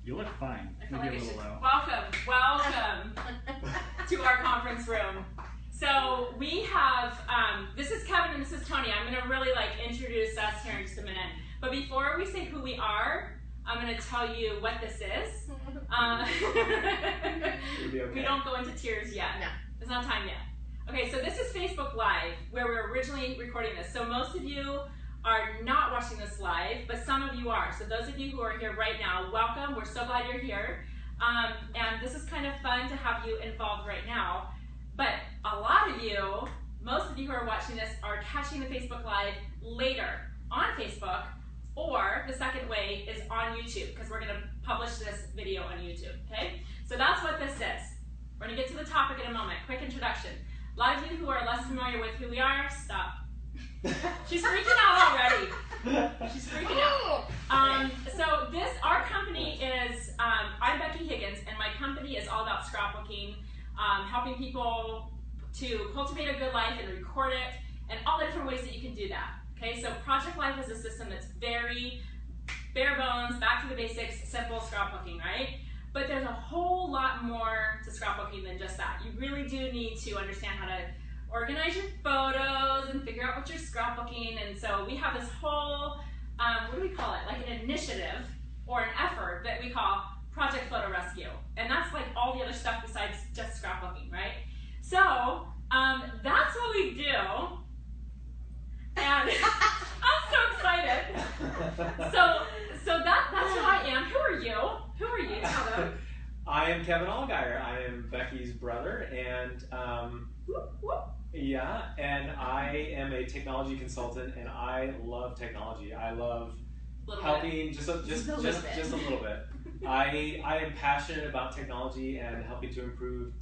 You look fine. I feel Maybe like a little low. Welcome to our conference room. So we have, this is Kevin and this is Toni. I'm gonna really introduce us here in just a minute. But before we say who we are, I'm gonna tell you what this is. Okay. We don't go into tears yet. No. It's not time yet. Okay, so this is Facebook Live, where we're originally recording this. So most of you are not watching this live, but some of you are. So those of you who are here right now, welcome. We're so glad you're here. And this is kind of fun to have you involved right now. But a lot of you, most of you who are watching this, are catching the Facebook Live later on Facebook, or the second way is on YouTube, because we're going to publish this video on YouTube, okay? So that's what this is. We're going to get to the topic in a moment. Quick introduction. A lot of you who are less familiar with who we are, stop. She's freaking out already. She's freaking out. So our company is, I'm Becky Higgins, and my company is all about scrapbooking, helping people to cultivate a good life and record it, and all the different ways that you can do that. Okay, so Project Life is a system that's very bare bones, back to the basics, simple scrapbooking, right? But there's a whole lot more to scrapbooking than just that. You really do need to understand how to organize your photos and figure out what you're scrapbooking. And so we have this whole, what do we call it? Like an initiative or an effort that we call Project Photo Rescue. And that's like all the other stuff besides just scrapbooking, right? So that's what we do. And I'm so excited. So that's who I am. Who are you? Who are you? Tell them. I am Kevin Allgeier. I am Becky's brother, and yeah, and I am a technology consultant, and I love technology. I love helping just a little bit. I am passionate about technology and helping to improve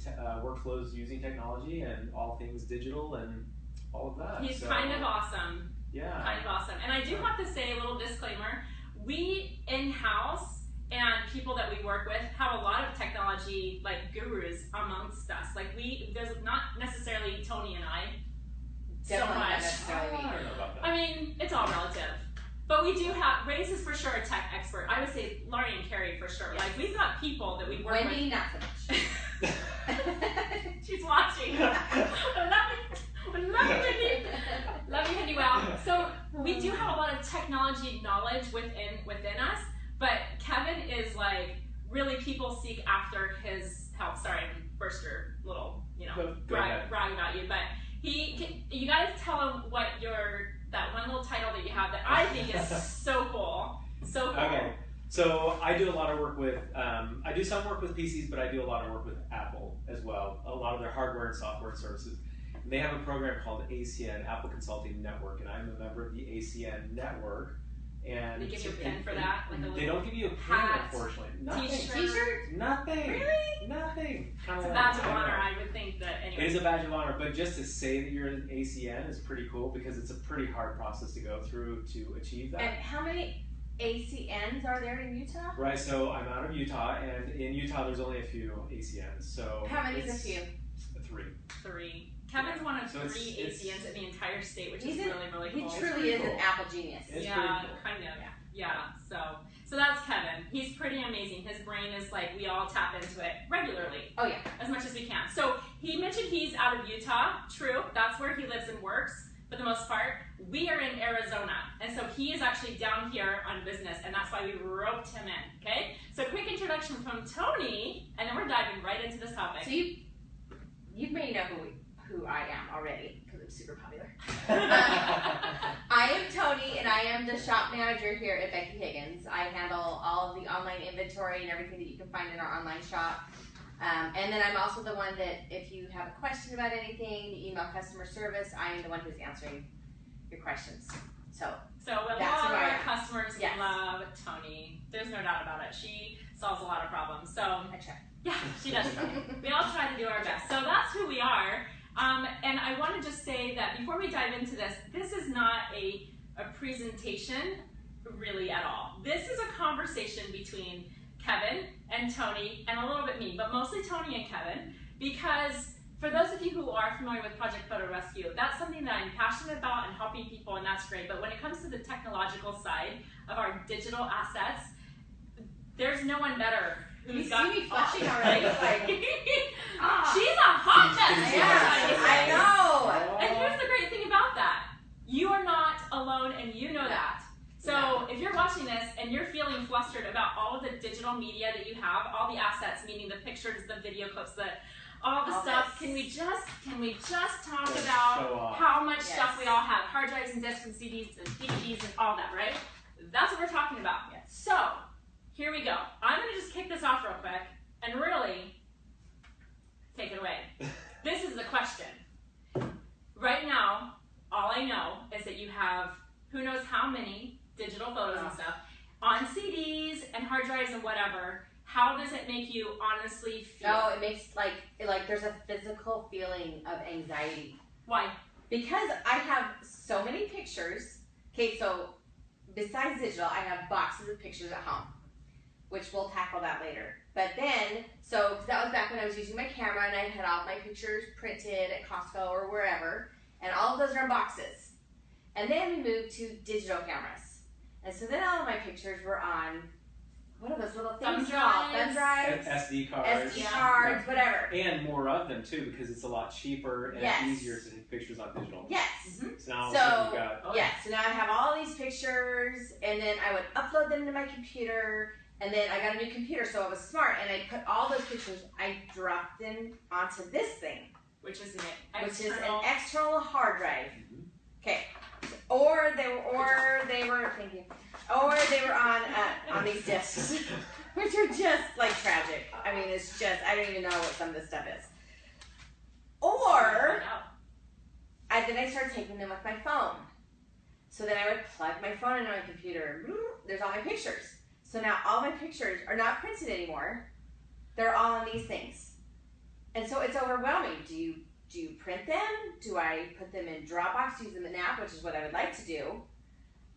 workflows using technology and all things digital and all of that. He's kind of awesome. Yeah. Kind of awesome. And I do have to say a little disclaimer. We in-house and people that we work with have a lot of technology gurus amongst us. There's not necessarily Toni and I so Definitely not much. necessarily. I don't know about that. I mean, it's all relative. But we do have, Ray's is for sure a tech expert. I would say Laurie and Carrie for sure. Yes. We've got people that we work Wendy, with. not so much. She's watching. Love you, Wendy. Love you, Wendy. Well, so we do have a lot of technology knowledge within us, but Kevin is really people seek after his help. Sorry, I burst your little, brag about you, but you guys tell him what that one little title that you have that I think is so cool. So cool. Okay. So I do a lot of work with, I do some work with PCs, but I do a lot of work with Apple as well. A lot of their hardware and software services. And they have a program called ACN, Apple Consulting Network, and I'm a member of the ACN network. And They give you a pin for that? They don't give you a pin, hat, unfortunately. Nothing. T-shirt? Nothing. Really? Nothing. It's a badge of honor, I would think that anyway. It is a badge of honor, but just to say that you're an ACN is pretty cool because it's a pretty hard process to go through to achieve that. And how many ACNs are there in Utah? Right, so I'm out of Utah, and in Utah there's only a few ACNs. So How many is a few? 3. 3. Kevin's one of So 3 it's ACNs in the entire state, which is He's really cool. He truly is cool. an Apple genius. It's yeah, pretty cool. kind of. Yeah. So that's Kevin. He's pretty amazing. His brain is we all tap into it regularly. Oh yeah. As much as we can. So he mentioned he's out of Utah. True. That's where he lives and works for the most part. We are in Arizona. And so he is actually down here on business, and that's why we roped him in. Okay? So quick introduction from Toni, and then we're diving right into this topic. So you may know who I am already because I'm super popular. I am Toni, and I am the shop manager here at Becky Higgins. I handle all of the online inventory and everything that you can find in our online shop. And then I'm also the one that if you have a question about anything, you email customer service, I am the one who's answering your questions. So a lot that's of who I our am. customers Yes. love Toni. There's no doubt about it. She solves a lot of problems. So I try. yeah, she does. We all try to do our best. So that's who we are. And I want to just say that before we dive into this, this is not a presentation really at all. This is a conversation between Kevin and Toni and a little bit me, but mostly Toni and Kevin, because for those of you who are familiar with Project Photo Rescue, that's something that I'm passionate about and helping people, and that's great. But when it comes to the technological side of our digital assets, there's no one better. You see me flushing already? Like, she's a hot mess. I know. And here's the great thing about that. You are not alone, and you know that. So if you're watching this and you're feeling flustered about all of the digital media that you have, all the assets, meaning the pictures, the video clips, all the stuff, can we just talk about how much stuff we all have? Hard drives and discs and CDs and DVDs and all that, right? That's what we're talking about. Yes. So here we go. I'm going to just kick this off real quick and really take it away. This is the question. Right now, all I know is that you have who knows how many digital photos and stuff on CDs and hard drives and whatever. How does it make you honestly feel? Oh, it makes like there's a physical feeling of anxiety. Why? Because I have so many pictures. Okay, so besides digital, I have boxes of pictures at home, which we'll tackle that later. But then, so that was back when I was using my camera and I had all my pictures printed at Costco or wherever, and all of those are in boxes. And then we moved to digital cameras. And so then all of my pictures were on, what are those little things called? Thumb drives, SD cards, whatever. And more of them too, because it's a lot cheaper and easier to take pictures on digital. Yes. So now you've got, so now I have all these pictures, and then I would upload them to my computer, and then I got a new computer, so it was smart, and I put all those pictures, I dropped them onto this thing, which is an external hard drive. Okay. Or they were on these discs, which are just like tragic. I mean, it's just, I don't even know what some of this stuff is. Or then I started taking them with my phone. So then I would plug my phone into my computer. There's all my pictures. So now all my pictures are not printed anymore. They're all on these things. And so it's overwhelming. Do you print them? Do I put them in Dropbox, use them in an app, which is what I would like to do.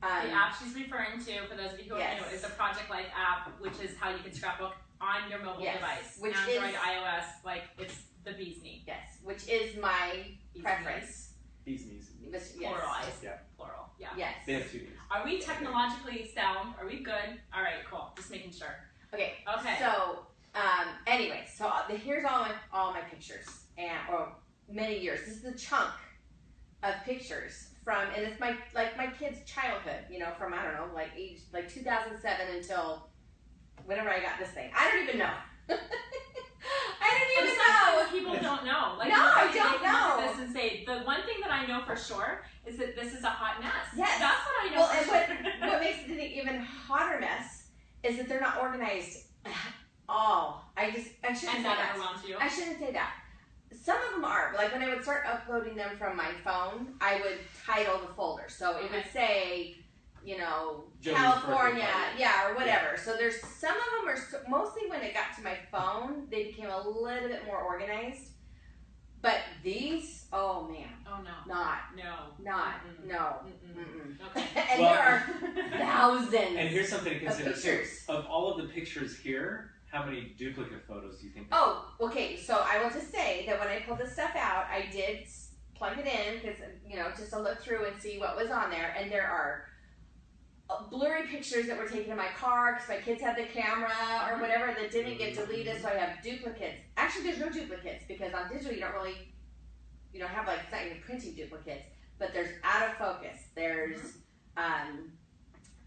The app she's referring to, for those of you who are new, is the Project Life app, which is how you can scrapbook on your mobile device. Which Android, iOS, like it's the bee's knee. Yes, which is my preference. Bee's knees. Pluralized. Yeah. Plural. Yeah. Yes. They have two knees. Are we technologically sound? Are we good? All right, cool. Just making sure. Okay. Okay. So, anyway, so here's all my pictures, or many years. This is a chunk of pictures from, and it's my kid's childhood. You know, from I don't know, age 2007 until whenever I got this thing. I don't even know. I don't even know. People don't know. No, I don't know. Look at this and say, the one thing that I know for sure is that this is a hot mess. Yes. That's what I know for sure. What makes it an even hotter mess is that they're not organized at all. I shouldn't say that. I shouldn't say that. Some of them are. Like when I would start uploading them from my phone, I would title the folder. So it would say, you know, California, or whatever. So there's some of them are mostly when it got to my phone, they became a little bit more organized. But these, oh man, no. Okay. And there are thousands. And here's something to consider too. Of all of the pictures here, how many duplicate photos do you think? Oh, okay. So I will just say that when I pulled this stuff out, I did plug it in because, you know, just to look through and see what was on there. And there are blurry pictures that were taken in my car because my kids had the camera or whatever that didn't get deleted, so I have duplicates. Actually, there's no duplicates because on digital you don't have it's not even printing duplicates, but there's out of focus. There's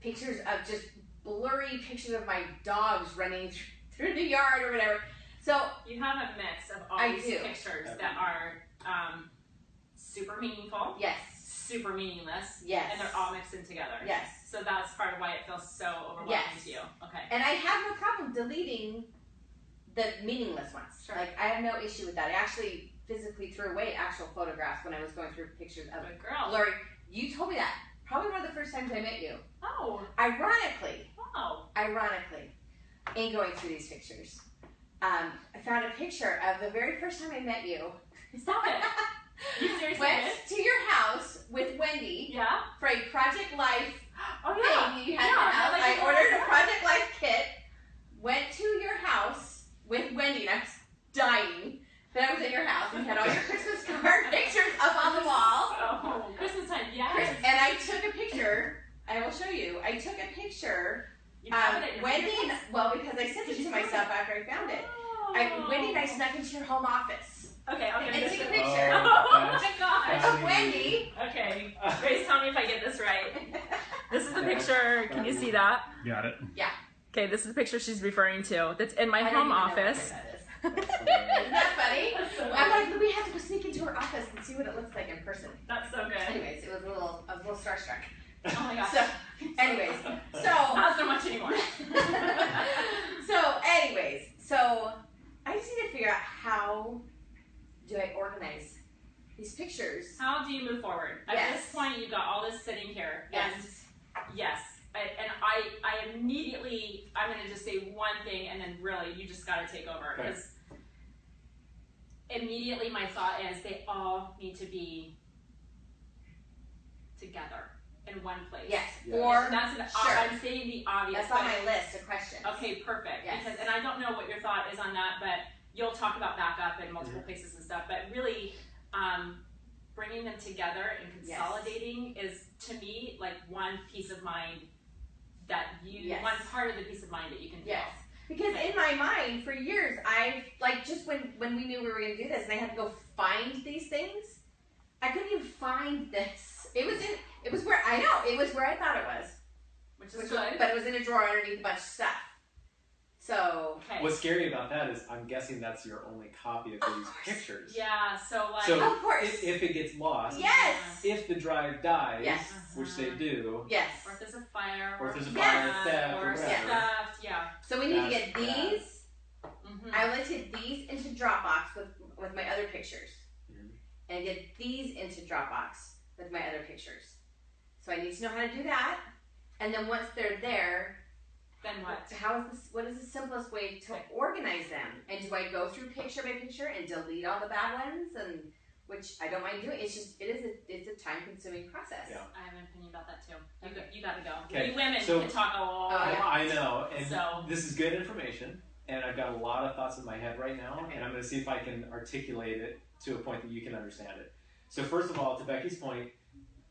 pictures of just blurry pictures of my dogs running through the yard or whatever. So you have a mix of all these pictures that are super meaningful. Yes. Super meaningless. Yes. And they're all mixed in together. Yes. So that's part of why it feels so overwhelming to you. Okay. And I have no problem deleting the meaningless ones. Sure. Like I have no issue with that. I actually physically threw away actual photographs when I was going through pictures of blurry. You told me that. Probably one of the first times I met you. Oh. Ironically. Wow. In going through these pictures, I found a picture of the very first time I met you. Stop it. You seriously went to your house with Wendy for a Project Life thing you had in your house. I ordered a Project Life kit, went to your house with Wendy, and I was dying that I was at your house and had all your Christmas card pictures up on the wall. Oh, Christmas time, yes. And I took a picture, I will show you. I took a picture. You have it at your Wendy, because home office. Okay, I'll give you And this take a one. picture. Oh my gosh. Of Wendy. Okay, Grace, tell me if I get this right. This is the picture. Can you see that? Got it. Yeah. Okay, this is the picture she's referring to. That's in my home office. Isn't that funny? So I'm like, we have to go sneak into her office and see what it looks like in person. That's so good. Anyways, I was a little starstruck. Oh my gosh. So, anyways, Not so much anymore. so I just need to figure out how do I organize these pictures. How do you move forward? At Yes. this point, you've got all this sitting here. Yes. And yes. I immediately, I'm going to just say one thing and then really you just got to take over. Okay. Because immediately my thought is they all need to be together in one place. Yes, Yeah. for That's sure. I'm saying the obvious. That's on but- my list of questions. Okay, perfect. Yes. Because, and I don't know what your thought is on that, but you'll talk about backup in multiple places and stuff. But really, bringing them together and consolidating is, to me, like one piece of mind that you, Yes. one part of the peace of mind that you can feel. Yes. Because in my mind, for years, I've, like, just when we knew we were going to do this and I had to go find these things, I couldn't even find this. It was where I thought it was. Which is good. But it was in a drawer underneath a bunch of stuff. So. Okay. What's scary about that is I'm guessing that's your only copy of these course. pictures. Yeah, so like. So of course. if it gets lost, Yes. if the drive dies, Yes. which they do, Yes. Or if there's a fire. or if there's a Yes. fire, theft, or or whatever. theft, yeah. So we need to That's get these. Mm-hmm. I would like to get these into Dropbox with my other pictures. Mhm. And get these into Dropbox with my other pictures. So I need to know how to do that. And then once they're there, Then what? what is the simplest way to organize them? And do I go through picture by picture and delete all the bad ones? And which I don't mind doing. It's just it's a time consuming process. Yeah. I have an opinion about that too. You got to go. Okay, We women so- can talk a lot. Oh, yeah. I know, and So- this is good information, and I've got a lot of thoughts in my head right now, and I'm going to see if I can articulate it to a point that you can understand it. So first of all, to Becky's point,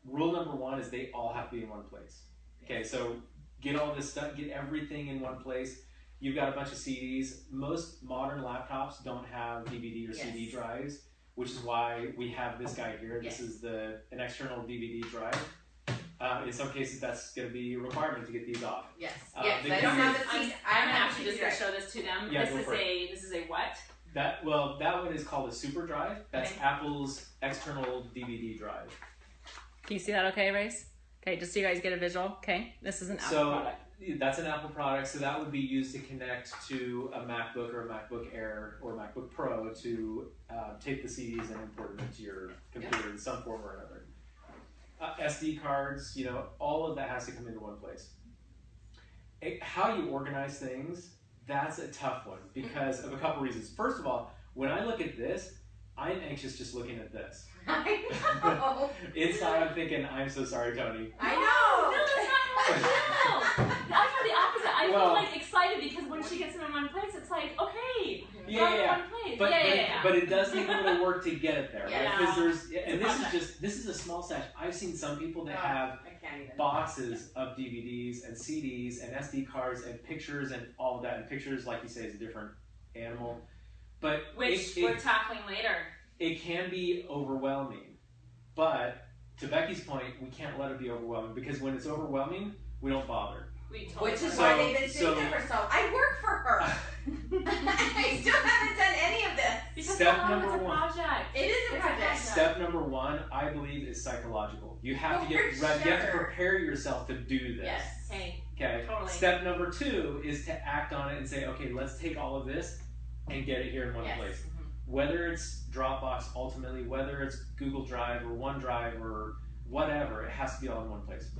rule number one is they all have to be in one place. Okay, so get all this stuff, get everything in one place. You've got a bunch of CDs. Most modern laptops don't have DVD or CD Yes. drives, which is why we have this guy here. This Yes. is an external DVD drive. In some cases, that's going to be a requirement to get these off. Yes. Uh, Yes. they I don't can have use- the I'm CD. gonna actually just gonna show this to them. Yeah, this go is for this is a what? That one is called a super drive. That's Okay. Apple's external DVD drive. Can you see that okay, Race? Okay, just so you guys get a visual. Okay, this is an Apple So product. that's an Apple product. So that would be used to connect to a MacBook or a MacBook Air or MacBook Pro to take the CDs and import them into your computer in some form or another. SD cards, all of that has to come into one place. How you organize things, that's a tough one because of a couple reasons. First of all, when I look at this, I'm anxious just looking at this. I know. Inside, I'm thinking, I'm so sorry, Toni. I know. No, that's not how I feel. I feel the opposite. I Well- feel like excited because when she gets them in one place, it's like, okay, Yeah, we're all in yeah. one place. But, yeah. but it does take a little work to get it there, right? Yeah. Because It's a this is a small stash. I've seen some people that Oh, have I can't even. boxes of DVDs and CDs and SD cards and pictures and all of that. And pictures, like you say, is a different animal. But Which we're tackling later. it can be overwhelming. But to Becky's point, we can't let it be overwhelming because when it's overwhelming, we don't bother. We totally Which is So- why they've been so- sitting there for so. I work for her. I still haven't done any of this. because Step a lot of it's number a one. project. It is a It's a project. project. Step number one, I believe, is psychological. You have to Oh, get for ready. You have to sure. prepare yourself to do this. Yes. Hey, Okay. Totally. Step number two is to act on it and say, okay, let's take all of this and get it here in one Yes. place. Whether it's Dropbox ultimately, whether it's Google Drive or OneDrive or whatever, it has to be all in one place.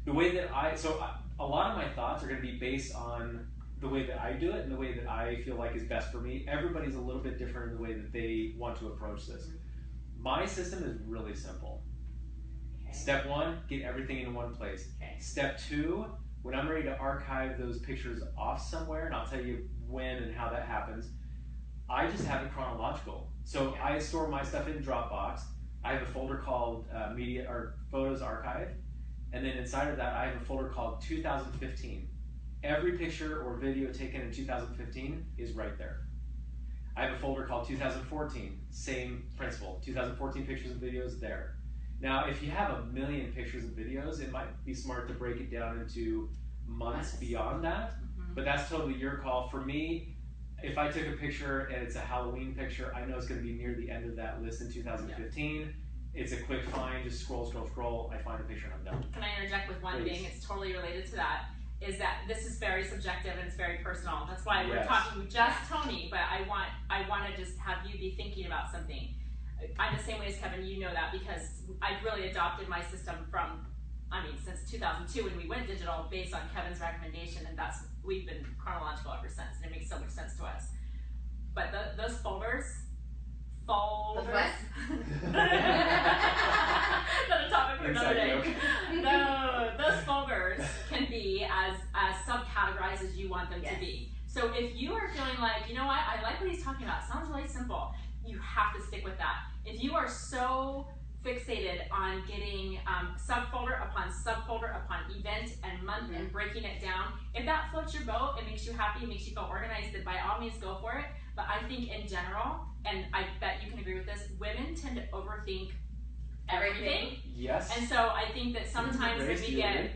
The way that a lot of my thoughts are going to be based on the way that I do it and the way that I feel like is best for me. Everybody's a little bit different in the way that they want to approach this. My system is really simple. Okay. Step one, get everything in one place. Okay. Step two, when I'm ready to archive those pictures off somewhere, and I'll tell you when and how that happens, I just have it chronological. So I store my stuff in Dropbox. I have a folder called Media or Photos Archive, and then inside of that I have a folder called 2015. Every picture or video taken in 2015 is right there. I have a folder called 2014, same principle, 2014 pictures and videos there. Now, if you have 1 million pictures and videos, it might be smart to break it down into months beyond that, but that's totally your call. For me, if I took a picture and it's a Halloween picture, I know it's going to be near the end of that list in 2015. It's a quick find, just scroll, scroll, scroll, I find a picture and I'm done. Can I interject with one thing? It's totally related to that. Is that this is very subjective and it's very personal. That's why we're talking with just Toni, but I want to just have you be thinking about something. I'm the same way as Kevin, you know that, because I've really adopted my system from, since 2002 when we went digital based on Kevin's recommendation, and we've been chronological ever since, and it makes so much sense to us. But those folders. That's a topic for another day. No, those folders can be as subcategorized as you want them to be. So if you are feeling like, you know what, I like what he's talking about, it sounds really simple, you have to stick with that. If you are so fixated on getting subfolder upon event and month and breaking it down, if that floats your boat, it makes you happy, it makes you feel organized, then by all means go for it. But I think in general, and I bet you can agree with this, women tend to overthink everything. Yes. And so I think that sometimes when we get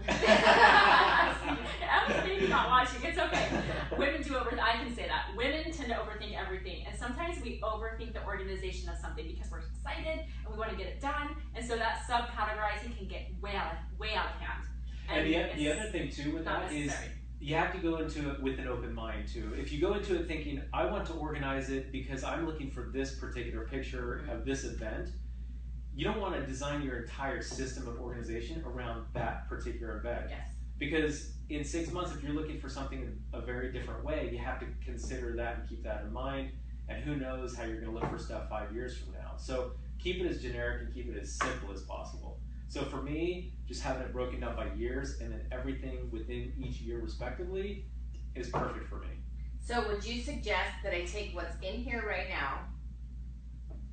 Emma's maybe not watching, it's okay. Women do I can say that. Women tend to overthink everything. And sometimes we overthink the organization of something because we're excited and we want to get it done. And so that subcategorizing can get way out of hand. And the other thing too with that is you have to go into it with an open mind too. If you go into it thinking, I want to organize it because I'm looking for this particular picture of this event, you don't want to design your entire system of organization around that particular event. Yes. Because in 6 months, if you're looking for something a very different way, you have to consider that and keep that in mind. And who knows how you're going to look for stuff 5 years from now. So keep it as generic and keep it as simple as possible. So for me, just having it broken down by years and then everything within each year respectively is perfect for me. So would you suggest that I take what's in here right now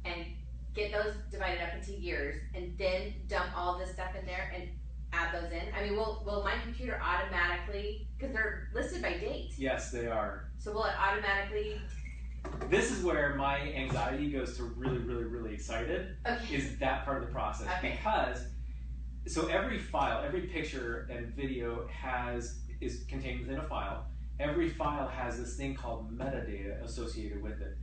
and get those divided up into years and then dump all this stuff in there and add those in? Will my computer automatically, because they're listed by date. Yes, they are. So will it automatically? This is where my anxiety goes to really, really, really excited, is that part of the process. Because, so every file, every picture and video is contained within a file. Every file has this thing called metadata associated with it.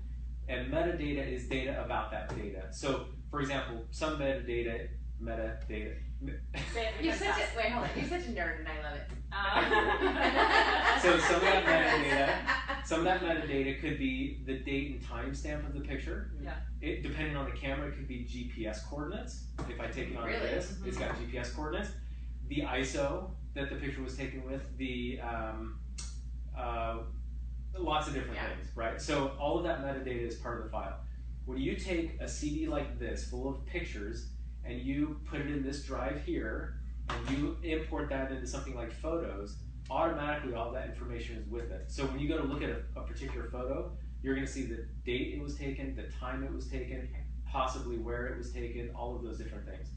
And metadata is data about that data. So, for example, some metadata. You're such a nerd, and I love it. So some of that metadata could be the date and time stamp of the picture. Yeah. Depending on the camera, it could be GPS coordinates. If I take it on this, it's got GPS coordinates. The ISO that the picture was taken with, lots of different things, right? So all of that metadata is part of the file. When you take a CD like this full of pictures and you put it in this drive here and you import that into something like photos, automatically all that information is with it. So when you go to look at a particular photo, you're going to see the date it was taken, the time it was taken, possibly where it was taken, all of those different things.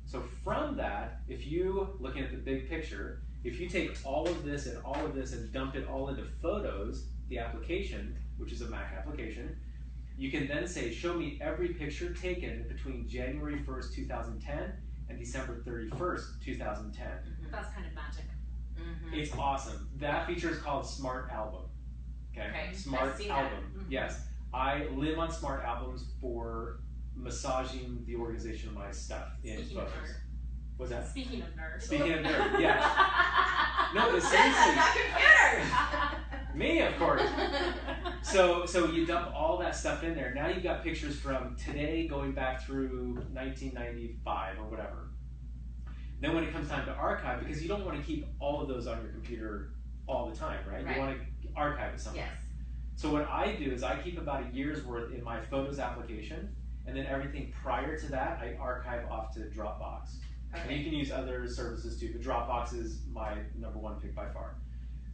So from that, if you, looking at the big picture, if you take all of this and dump it all into Photos, the application, which is a Mac application, you can then say, show me every picture taken between January 1st, 2010 and December 31st, 2010. That's kind of magic. It's awesome. That feature is called Smart Album. Okay. Smart Album. Yes. I live on Smart Albums for massaging the organization of my stuff in Photos. What's that? Speaking of nerds. Speaking of nerds, yeah. No, it's seriously. Not computers. Me, of course. So you dump all that stuff in there. Now you've got pictures from today going back through 1995 or whatever. Then when it comes time to archive, because you don't want to keep all of those on your computer all the time, right? You want to archive it somewhere. Yes. So what I do is I keep about a year's worth in my Photos application, and then everything prior to that I archive off to Dropbox. And you can use other services too, but Dropbox is my #1 pick by far.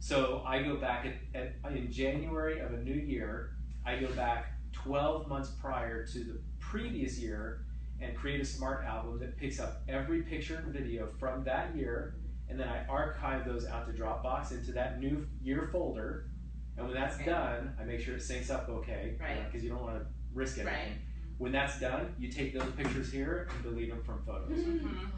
So I go back in January of a new year, I go back 12 months prior to the previous year and create a Smart Album that picks up every picture and video from that year, and then I archive those out to Dropbox into that new year folder, And when that's done, I make sure it syncs up okay, because you don't want to risk anything. Right. When that's done, you take those pictures here and delete them from photos.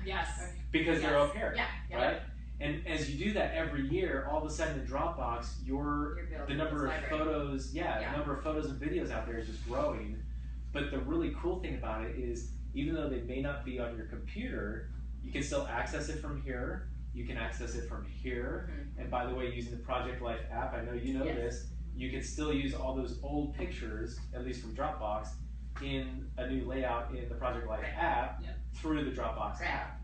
Yes. Because they're up here, yeah. right? And as you do that every year, all of a sudden in Dropbox, the number of photos, the number of photos and videos out there is just growing. But the really cool thing about it is, even though they may not be on your computer, you can still access it from here. You can access it from here. And by the way, using the Project Life app, I know you know this, you can still use all those old pictures, at least from Dropbox, in a new layout in the Project Life app through the Dropbox app.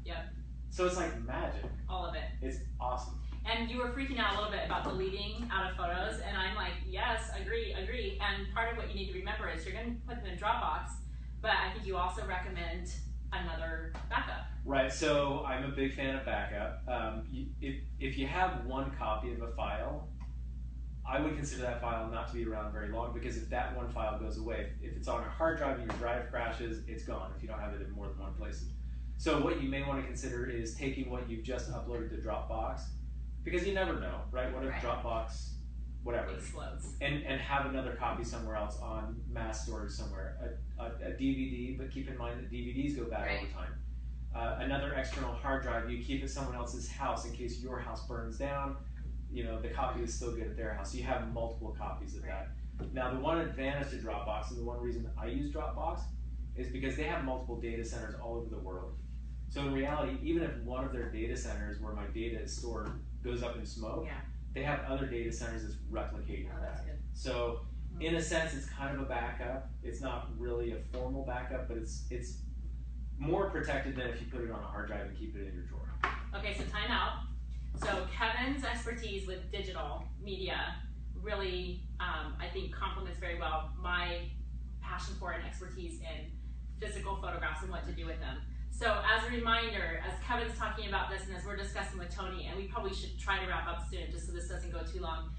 So it's like magic. All of it. It's awesome. And you were freaking out a little bit about deleting out of photos, and I'm like, yes, agree. And part of what you need to remember is you're going to put them in Dropbox, but I think you also recommend another backup. Right, so I'm a big fan of backup. If you have one copy of a file, I would consider that file not to be around very long, because if that one file goes away, if it's on a hard drive and your drive crashes, it's gone if you don't have it in more than one place. So what you may want to consider is taking what you've just uploaded to Dropbox, because you never know, right? What if Dropbox, whatever, explodes, and have another copy somewhere else on mass storage somewhere, a DVD, but keep in mind that DVDs go bad over time. Another external hard drive, you keep at someone else's house in case your house burns down. You know, the copy is still good at their house. So you have multiple copies of that. Now, the one advantage to Dropbox, and the one reason I use Dropbox, is because they have multiple data centers all over the world. So in reality, even if one of their data centers where my data is stored goes up in smoke, they have other data centers that's replicating that. So in a sense, it's kind of a backup. It's not really a formal backup, but it's more protected than if you put it on a hard drive and keep it in your drawer. Okay, so time out. So Kevin's expertise with digital media really, I think, complements very well my passion for and expertise in physical photographs and what to do with them. So as a reminder, as Kevin's talking about this and as we're discussing with Toni, and we probably should try to wrap up soon just so this doesn't go too long,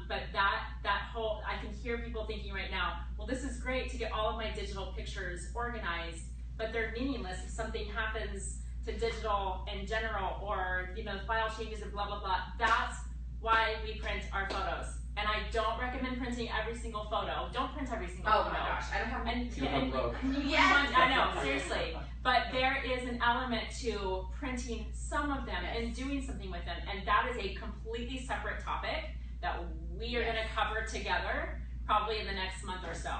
but that whole, I can hear people thinking right now, well, this is great to get all of my digital pictures organized, but they're meaningless if something happens to digital in general, or the file changes and blah, blah, blah. That's why we print our photos. And I don't recommend printing every single photo. Don't print every single photo. Oh my gosh, I don't have I know, seriously. But there is an element to printing some of them and doing something with them. And that is a completely separate topic that we are going to cover together probably in the next month or so.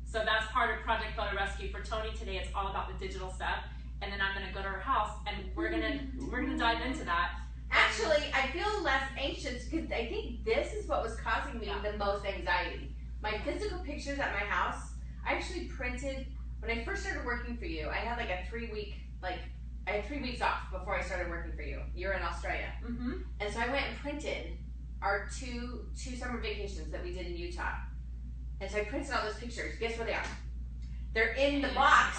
So that's part of Project Photo Rescue. For Toni today, it's all about the digital stuff. And then I'm going to go to her house and we're gonna dive into that. Actually, I feel less anxious because I think this is what was causing me the most anxiety. My physical pictures at my house, I actually printed, when I first started working for you, I had like a 3 week, I had 3 weeks off before I started working for you. You were in Australia. And so I went and printed our two summer vacations that we did in Utah. And so I printed all those pictures. Guess where they are? They're in the box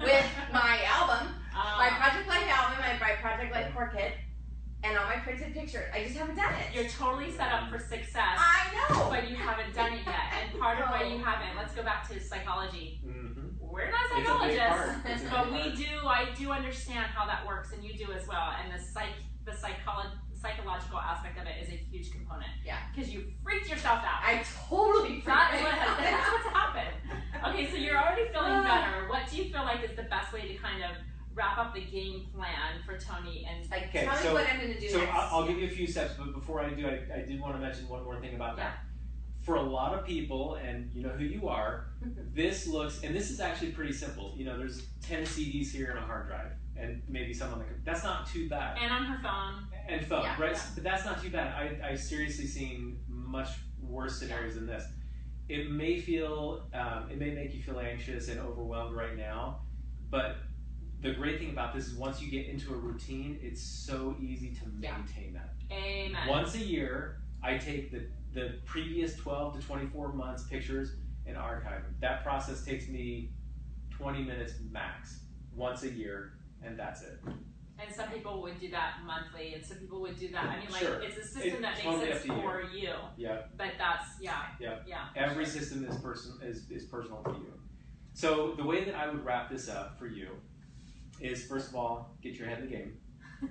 with my album, my Project Life album, my Project Life core kit, and all my printed pictures. I just haven't done it. You're totally set up for success. I know. But you haven't done it yet. And part of why you haven't, let's go back to psychology. We're not psychologists, but I do understand how that works, and you do as well. And the psychological aspect of it is a huge component. Yeah. Because you freaked yourself out. I totally freaked out. That's what's happened. Okay, so you're already feeling better. What do you feel like is the best way to kind of wrap up the game plan for Toni and tell me what I'm going to do so next. I'll give you a few steps, but before I do, I did want to mention one more thing about that. For a lot of people, and you know who you are, this looks, and this is actually pretty simple. There's 10 CDs here and a hard drive, and maybe some on the, that's not too bad. And on her phone. And phone, right? Yeah. But that's not too bad. I've seriously seen much worse scenarios than this. It may make you feel anxious and overwhelmed right now, but the great thing about this is once you get into a routine, it's so easy to maintain that. Amen. Once a year, I take the previous 12 to 24 months pictures and archive them. That process takes me 20 minutes max, once a year, and that's it. And some people would do that monthly, and some people would do that. I mean, it's a system that makes totally sense for you. Yeah. But that's Every system is personal to you. So the way that I would wrap this up for you is, first of all, get your head in the game,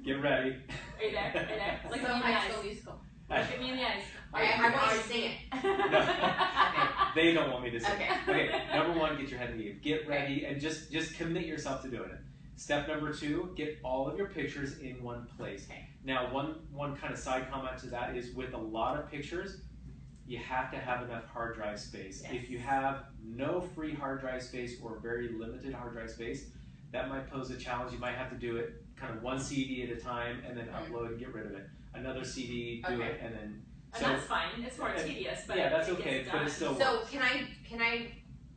get ready. Are you there? Like High School Musical. Look at me in the eyes. I want you to sing it. No. They don't want me to sing. Okay. Number 1, get your head in the game. Get ready and just commit yourself to doing it. Step number 2, get all of your pictures in one place. Okay. Now, one kind of side comment to that is with a lot of pictures, you have to have enough hard drive space. Yes. If you have no free hard drive space or very limited hard drive space, that might pose a challenge. You might have to do it kind of one CD at a time and then upload and get rid of it. Another CD, do it, and then... And that's fine. It's more tedious, but yeah, that's okay, but it still works. So can I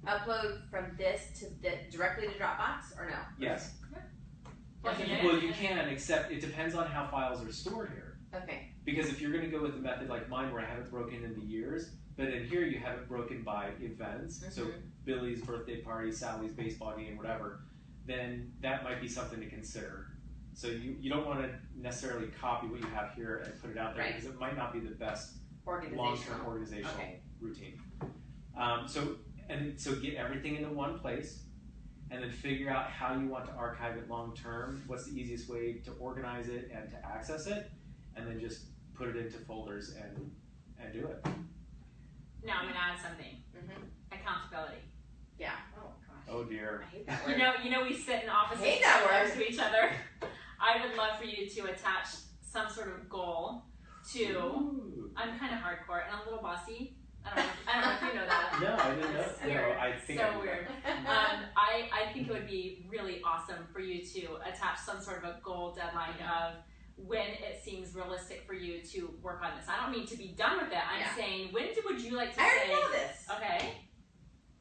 upload from this to directly to Dropbox or no? Yes. Yeah. Well, you can, except it depends on how files are stored here. Okay. Because if you're going to go with the method like mine where I have it broken into years, but in here you have it broken by events, so Billy's birthday party, Sally's baseball game, whatever, then that might be something to consider. So you don't want to necessarily copy what you have here and put it out there because it might not be the best long-term organizational routine. So get everything into one place and then figure out how you want to archive it long-term, what's the easiest way to organize it and to access it, and then just put it into folders and do it. Now I'm going to add something. Accountability. Yeah. Oh gosh. Oh dear. I hate that word. You know we sit in opposite word to each other. I would love for you to attach some sort of goal to. Ooh. I'm kind of hardcore and I'm a little bossy. I don't know if you know that. No, I didn't know. Weird. No, I think so I weird. I think it would be really awesome for you to attach some sort of a goal deadline of when it seems realistic for you to work on this. I don't mean to be done with it. I'm saying, when would you like to say? I already know this. Okay.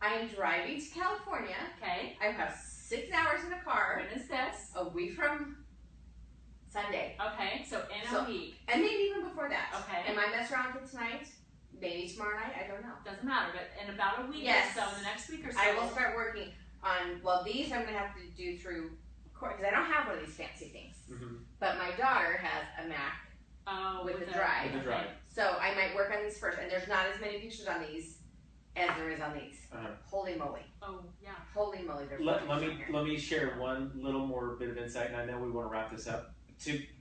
I am driving to California. Okay. I have 6 hours in a car. When is this? A week from Sunday. Okay, so in a week. And maybe even before that. Okay. And I mess around with it tonight. Maybe tomorrow night. I don't know. Doesn't matter, but in about a week or so, in the next week or so. I will start working on, well, these I'm going to have to do through, because I don't have one of these fancy things. But my daughter has a Mac with the drive. With the drive. So I might work on these first. And there's not as many pictures on these as there is on these. Holy moly. Oh, yeah. Holy moly. Let me share one little more bit of insight, and I know we want to wrap this up.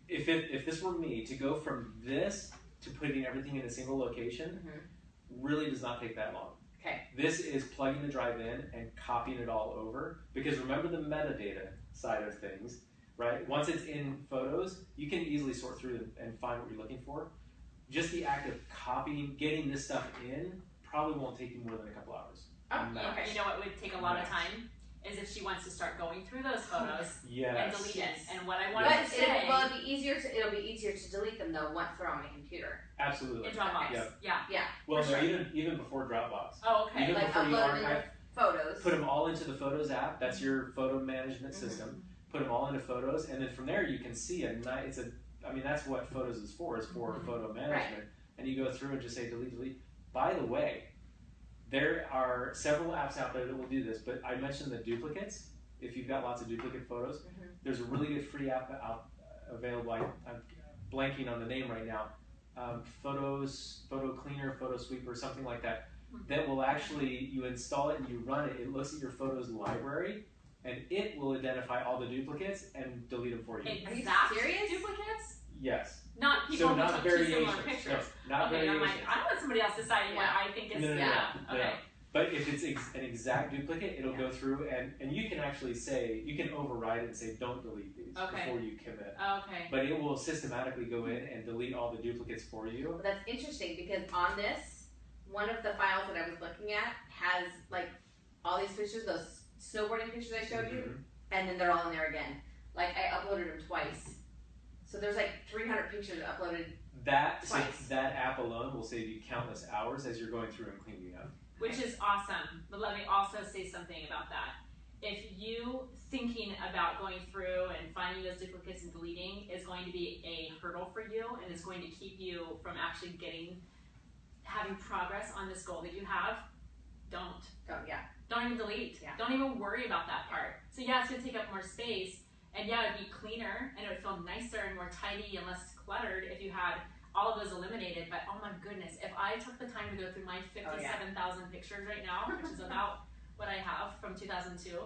If this were me, to go from this to putting everything in a single location really does not take that long. Okay. This is plugging the drive in and copying it all over, because remember the metadata side of things, right? Once it's in Photos, you can easily sort through and find what you're looking for. Just the act of copying, getting this stuff in, probably won't take you more than a couple hours. Okay. You know what would take a lot of time? Is if she wants to start going through those photos and delete it. And what I wanted to say... it'll be easier to delete them, though, once they're on my computer. Absolutely. In Dropbox. Yeah. Well, even before Dropbox. Oh, okay. Even like before you archive, photos. put them all into the Photos app. That's your photo management system. Put them all into Photos, and then from there you can see that's what Photos is for photo management. Right. And you go through and just say delete. By the way, there are several apps out there that will do this, but I mentioned the duplicates. If you've got lots of duplicate photos, there's a really good free app available. I'm blanking on the name right now. Photo Cleaner, Photo Sweeper, something like that. That will actually, you install it and you run it. It looks at your photos library, and it will identify all the duplicates and delete them for you. Exact duplicates? Yes. Not people who took two similar No, pictures. not variations. I'm like, I don't want somebody else deciding what I think is. No. But if it's an exact duplicate, it'll go through and you can actually say, you can override it and say, don't delete these before you commit. Okay. But it will systematically go in and delete all the duplicates for you. Well, that's interesting, because on this, one of the files that I was looking at has like all these pictures, those snowboarding pictures I showed you, and then they're all in there again. Like I uploaded them twice. So there's like 300 pictures uploaded twice. So that app alone will save you countless hours as you're going through and cleaning up. Which is awesome. But let me also say something about that. If you thinking about going through and finding those duplicates and deleting is going to be a hurdle for you and is going to keep you from actually having progress on this goal that you have, don't even delete. Don't even worry about that part. So it's going to take up more space. And it'd be cleaner and it would feel nicer and more tidy and less cluttered if you had all of those eliminated. But oh my goodness, if I took the time to go through my 57,000 pictures right now, which is about what I have from 2002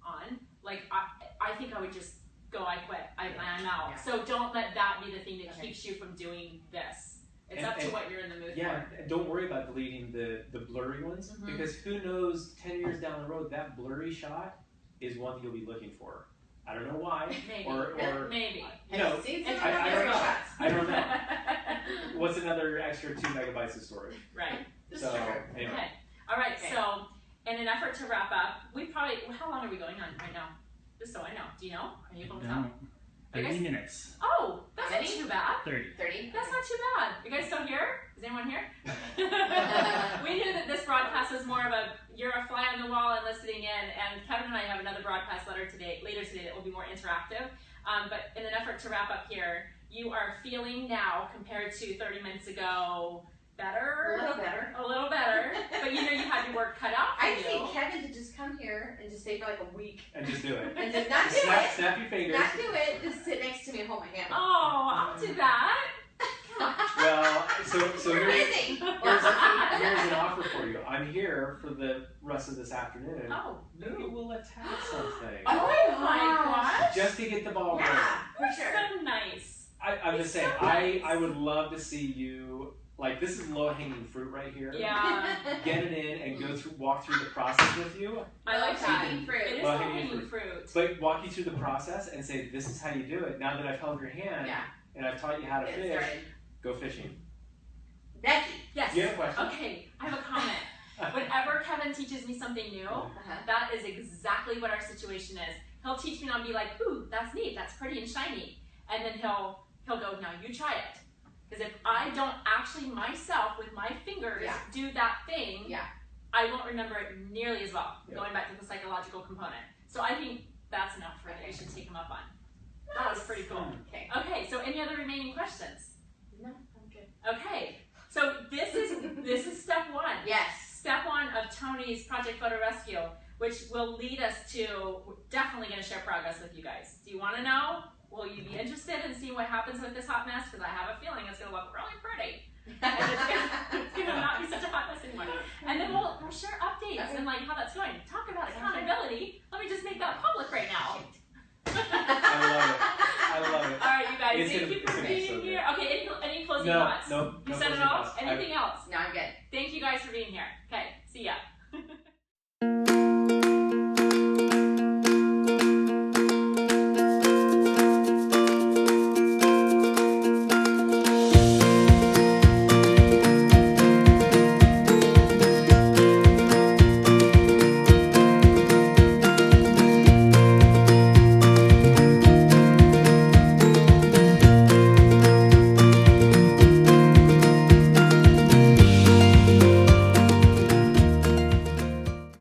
on, like I think I would just go, I quit, I'm out. So don't let that be the thing that keeps you from doing this. It's up to what you're in the mood for. Yeah, and don't worry about deleting the blurry ones, because who knows, 10 years down the road, that blurry shot is one you'll be looking for. I don't know why. Maybe. Or maybe. You know, I don't know. I don't know. What's another extra 2 megabytes of storage? Right. So, anyway. Okay. All right, so in an effort to wrap up, how long are we going on right now? Just so I know. Do you know? Are you able to tell? 30 minutes. Oh, that's not too bad. 30. That's not too bad. You guys still here? Is anyone here? We knew that this broadcast was more of you're a fly on the wall and listening in, and Kevin and I have another broadcast later today that will be more interactive. But in an effort to wrap up here, you are feeling now, compared to 30 minutes ago, better? A little better. But you know you had your work cut out for you. I think Kevin to just come here and just stay for like a week. And just do it. And just not do snap, it. Snap your fingers. Not do it. Just sit next to me and hold my hand. Oh, I'll do that. Well, so busy. here's an offer for you. I'm here for the rest of this afternoon. Oh, maybe we'll attack something. Oh my gosh. Just to get the ball rolling. Yeah, for sure. So nice. I'm just saying, so nice. I would love to see you, like, this is low-hanging fruit right here. Yeah. Get it in and walk through the process with you. I like that. It is low-hanging fruit. But walk you through the process and say, this is how you do it. Now that I've held your hand and I've taught you how to fish, go fishing. Becky. Yes. You have a question? Okay, I have a comment. Whenever Kevin teaches me something new, that is exactly what our situation is. He'll teach me and I'll be like, ooh, that's neat, that's pretty and shiny. And then he'll go, now you try it. Because if I don't actually myself with my fingers do that thing, I won't remember it nearly as well, going back to the psychological component. So I think that's enough for you should take him up on. That was pretty cool. Okay, so any other remaining questions? No, I'm good. Okay, so this is step one. Yes. Step one of Toni's Project Photo Rescue, which will lead us to, we're definitely going to share progress with you guys. Do you want to know? Will you be interested in seeing what happens with this hot mess? Because I have a feeling it's going to look really pretty. And it's going to not be such a hot mess anymore. And then we'll share updates and like how that's going. Talk about accountability. Let me just make that public right now. I love it. All right, you guys, thank you for being here. Okay, any closing thoughts? No. You said it all? Anything else? No, I'm good. Thank you guys for being here.